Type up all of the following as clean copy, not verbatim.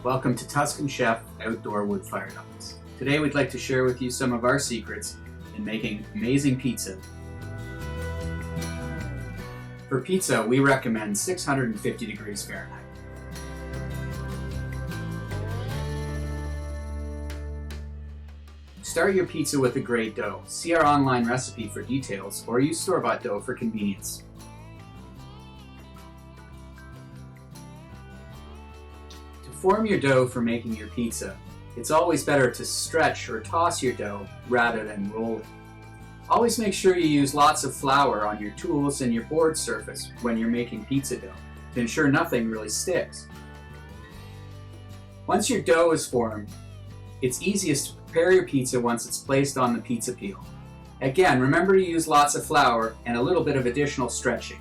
Welcome to Tuscan Chef Outdoor Wood-Fired Ovens. Today we'd like to share with you some of our secrets in making amazing pizza. For pizza, we recommend 650 degrees Fahrenheit. Start your pizza with a great dough. See our online recipe for details, or use store-bought dough for convenience. To form your dough for making your pizza, it's always better to stretch or toss your dough rather than roll it. Always make sure you use lots of flour on your tools and your board surface when you're making pizza dough to ensure nothing really sticks. Once your dough is formed, it's easiest to prepare your pizza once it's placed on the pizza peel. Again, remember to use lots of flour and a little bit of additional stretching.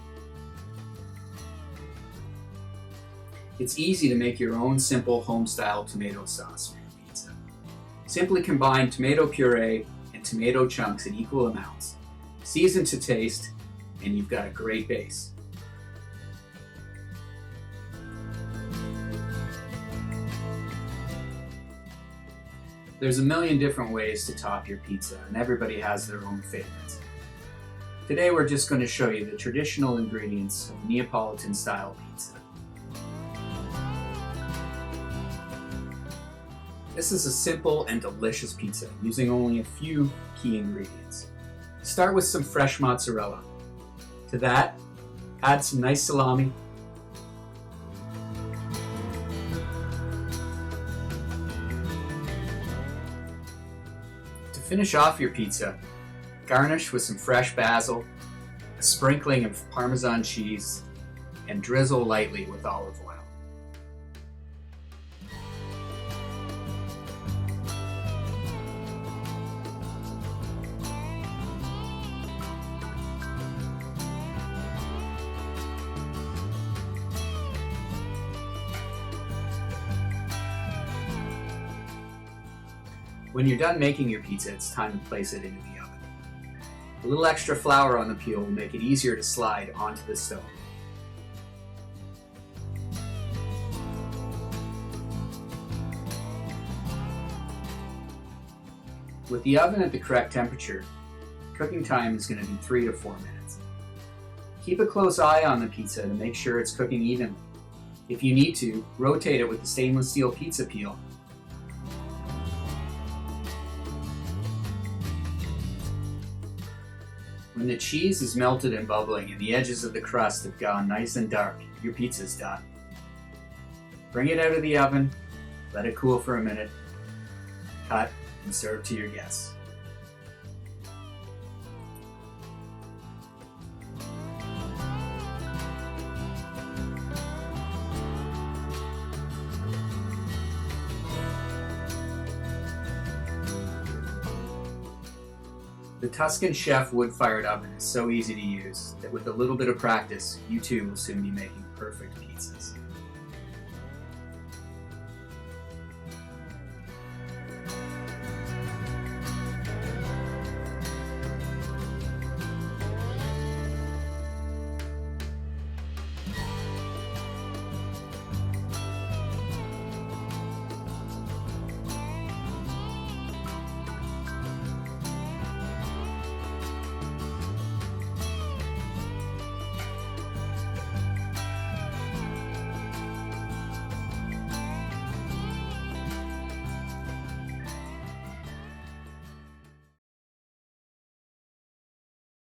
It's easy to make your own simple home-style tomato sauce for your pizza. Simply combine tomato puree and tomato chunks in equal amounts. Season to taste, and you've got a great base. There's a million different ways to top your pizza, and everybody has their own favorites. Today we're just going to show you the traditional ingredients of Neapolitan style pizza. This is a simple and delicious pizza using only a few key ingredients. Start with some fresh mozzarella. To that, add some nice salami. To finish off your pizza, garnish with some fresh basil, a sprinkling of Parmesan cheese, and drizzle lightly with olive oil. When you're done making your pizza, it's time to place it into the oven. A little extra flour on the peel will make it easier to slide onto the stove. With the oven at the correct temperature, cooking time is going to be 3 to 4 minutes. Keep a close eye on the pizza to make sure it's cooking evenly. If you need to, rotate it with the stainless steel pizza peel. When the cheese is melted and bubbling and the edges of the crust have gone nice and dark, your pizza's done. Bring it out of the oven, let it cool for a minute, cut and serve to your guests. The Tuscan Chef wood-fired oven is so easy to use that with a little bit of practice, you too will soon be making perfect pizzas.